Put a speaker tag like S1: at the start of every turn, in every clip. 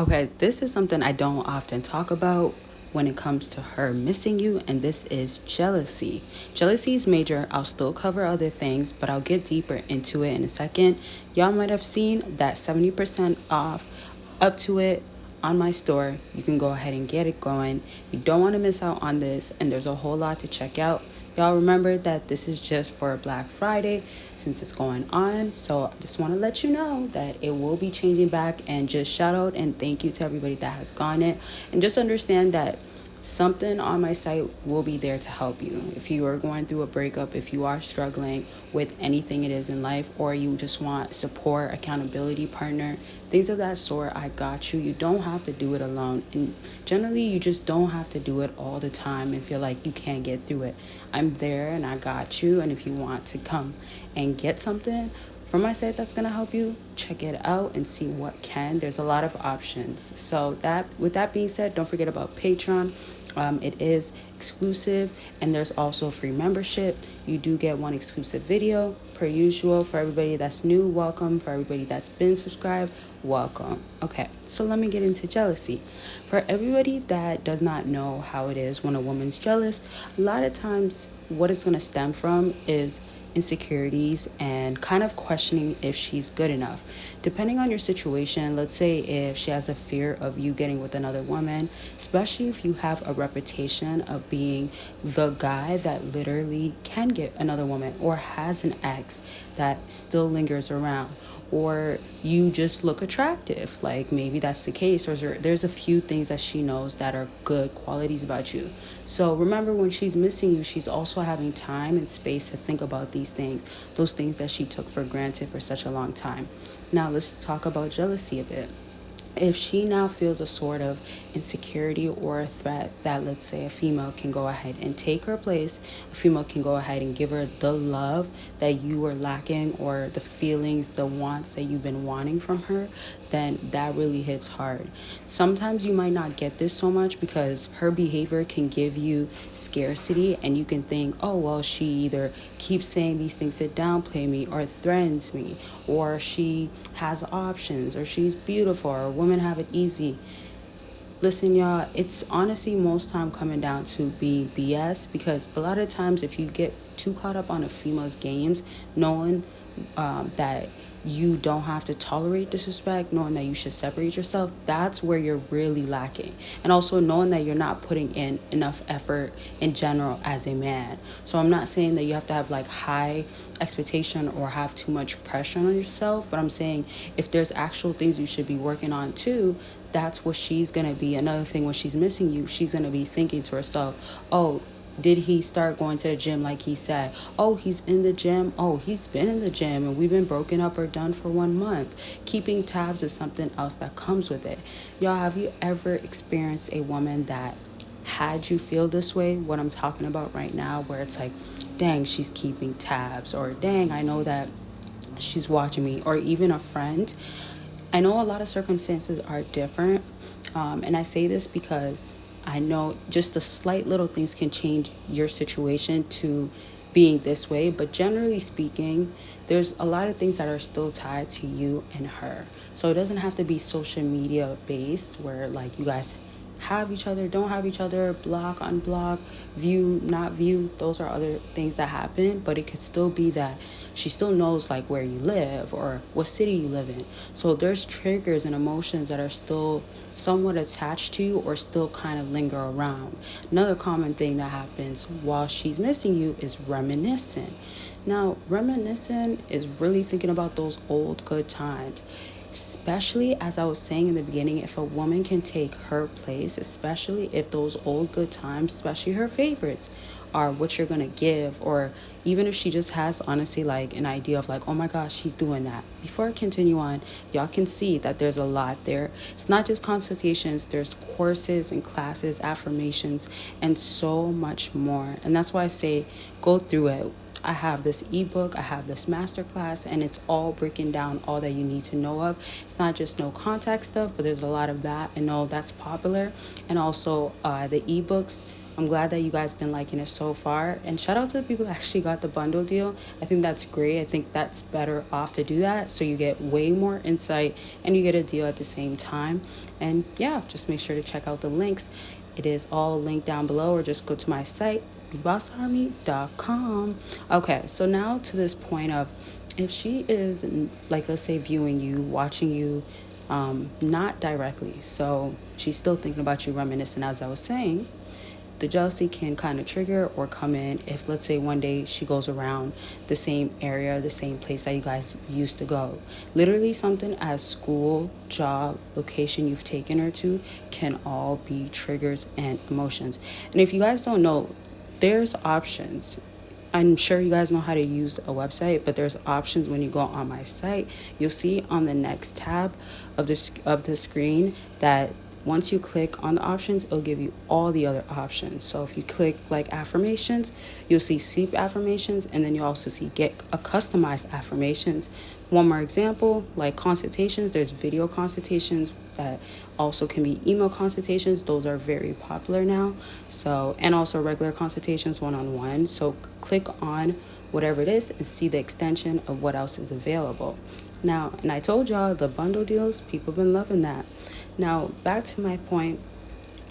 S1: Okay, this is something I don't often talk about when it comes to her missing you, and this is jealousy. Jealousy is major. I'll still cover other things, but I'll get deeper into it in a second. Y'all might have seen that 70% off up to it on my store. You can go ahead and get it going. You don't want to miss out on this, and there's a whole lot to check out. Y'all remember that this is just for Black Friday since it's going on. So I just want to let you know that it will be changing back, and just shout out and thank you to everybody that has gotten it. And just understand that something on my site will be there to help you. If you are going through a breakup, if you are struggling with anything it is in life, or you just want support, accountability partner, things of that sort, I got you. You don't have to do it alone. And generally, you just don't have to do it all the time and feel like you can't get through it. I'm there and I got you. And if you want to come and get something from my site that's going to help you, check it out and see what can. There's a lot of options. So that, with that being said, don't forget about Patreon. It is exclusive, and there's also a free membership. You do get one exclusive video per usual. For everybody that's new, welcome. For everybody that's been subscribed, welcome. Okay, so let me get into jealousy. For everybody that does not know how it is when a woman's jealous, a lot of times what it's going to stem from is insecurities and kind of questioning if she's good enough. Depending on your situation, let's say if she has a fear of you getting with another woman, especially if you have a reputation of being the guy that literally can get another woman, or has an ex that still lingers around, or you just look attractive, like maybe that's the case, or there's a few things that she knows that are good qualities about you. So remember, when she's missing you, she's also having time and space to think about these things, those things that she took for granted for such a long time. Now let's talk about jealousy a bit. If she now feels a sort of insecurity or a threat that, let's say, a female can go ahead and take her place, a female can go ahead and give her the love that you were lacking, or the feelings, the wants that you've been wanting from her, then that really hits hard. Sometimes you might not get this so much because her behavior can give you scarcity, and you can think, oh, well, she either keeps saying these things to downplay me, or threatens me, or she has options, or she's beautiful, or women have it easy. Listen, y'all, it's honestly most time coming down to being BS, because a lot of times if you get too caught up on a female's games, knowing that you don't have to tolerate disrespect, knowing that you should separate yourself, that's where you're really lacking. And also knowing that you're not putting in enough effort in general as a man. So I'm not saying that you have to have like high expectation or have too much pressure on yourself, but I'm saying if there's actual things you should be working on too, that's what she's gonna be. Another thing, when she's missing you, she's gonna be thinking to herself, oh, did he start going to the gym like he said? Oh, he's in the gym. Oh, he's been in the gym and we've been broken up or done for 1 month. Keeping tabs is something else that comes with it. Y'all, have you ever experienced a woman that had you feel this way? What I'm talking about right now, where it's like, dang, she's keeping tabs, or dang, I know that she's watching me, or even a friend. I know a lot of circumstances are different, and I say this because I know just the slight little things can change your situation to being this way. But generally speaking, there's a lot of things that are still tied to you and her. So it doesn't have to be social media based, where like you guys have each other, don't have each other, block, unblock, view, not view. Those are other things that happen, but it could still be that she still knows like where you live or what city you live in. So there's triggers and emotions that are still somewhat attached to you, or still kind of linger around. Another common thing that happens while she's missing you is reminiscing. Now, reminiscing is really thinking about those old good times. Especially, as I was saying in the beginning, if a woman can take her place, especially if those old good times, especially her favorites, are what you're going to give, or even if she just has honestly like an idea of like, oh my gosh, he's doing that. Before I continue on, y'all can see that there's a lot there. It's not just consultations, there's courses and classes, affirmations, and so much more. And that's why I say go through it. I have this ebook, I have this masterclass, and it's all breaking down all that you need to know of. It's not just no contact stuff, but there's a lot of that. I know that's popular. And also the ebooks, I'm glad that you guys been liking it so far. And shout out to the people that actually got the bundle deal. I think that's great. I think that's better off to do that. So you get way more insight and you get a deal at the same time. And yeah, just make sure to check out the links. It is all linked down below, or just go to my site, BBossArmy.com. Okay, so now to this point of, if she is, like, let's say viewing you, watching you, not directly, so she's still thinking about you, reminiscing, as I was saying, the jealousy can kind of trigger or come in if, let's say, one day she goes around the same area, the same place that you guys used to go. Literally, something as school, job, location you've taken her to can all be triggers and emotions. And if you guys don't know, there's options. I'm sure you guys know how to use a website, but there's options when you go on my site. You'll see on the next tab of the screen that once you click on the options, it'll give you all the other options. So if you click like affirmations, you'll see sleep affirmations, and then you also see get a customized affirmations. One more example, like consultations, there's video consultations that also can be email consultations. Those are very popular now. So, and also regular consultations one-on-one. So click on whatever it is and see the extension of what else is available. Now, and I told y'all the bundle deals, people have been loving that. Now, back to my point,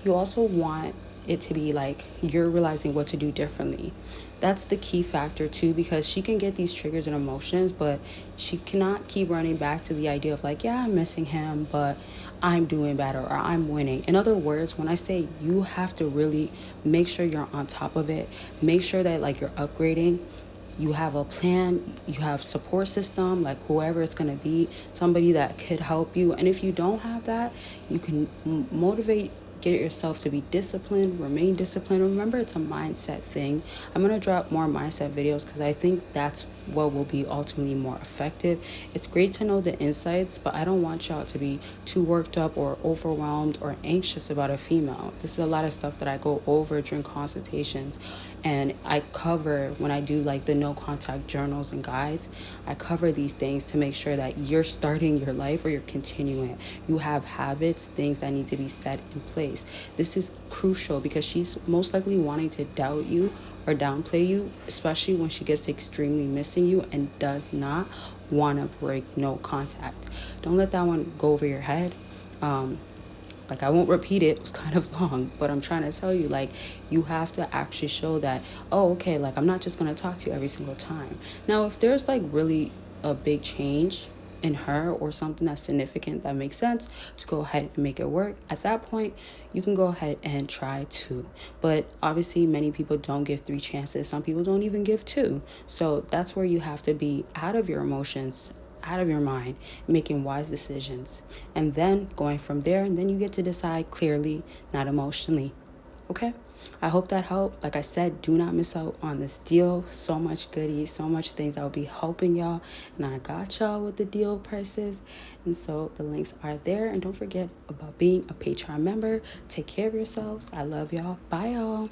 S1: you also want it to be like you're realizing what to do differently. That's the key factor too, because she can get these triggers and emotions, but she cannot keep running back to the idea of like, yeah, I'm missing him, but I'm doing better or I'm winning. In other words, when I say you have to really make sure you're on top of it, make sure that like you're upgrading, you have a plan, you have support system, like whoever it's going to be, somebody that could help you. And if you don't have that, you can motivate, get yourself to be disciplined, remain disciplined. Remember, it's a mindset thing. I'm going to drop more mindset videos because I think that's what will be ultimately more effective. It's great to know the insights, but I don't want y'all to be too worked up or overwhelmed or anxious about a female. This is a lot of stuff that I go over during consultations, and I cover when I do like the no contact journals and guides. I cover these things to make sure that you're starting your life or you're continuing it. You have habits, things that need to be set in place. This is crucial because she's most likely wanting to doubt you or downplay you, especially when she gets extremely missing you and does not want to break no contact. Don't let that one go over your head. Like, I won't repeat it. It was kind of long, but I'm trying to tell you, like, you have to actually show that, oh, okay, like, I'm not just going to talk to you every single time. Now, if there's like really a big change in her or something that's significant that makes sense to go ahead and make it work, at that point you can go ahead and try 2. But obviously many people don't give 3 chances. Some people don't even give 2. So that's where you have to be out of your emotions, out of your mind, making wise decisions, and then going from there, and then you get to decide clearly, not emotionally. Okay, I hope that helped. Like I said, do not miss out on this deal. So much goodies, so much things that will be helping y'all, and I got y'all with the deal prices, and so the links are there. And don't forget about being a Patreon member. Take care of yourselves. I love y'all. Bye, y'all.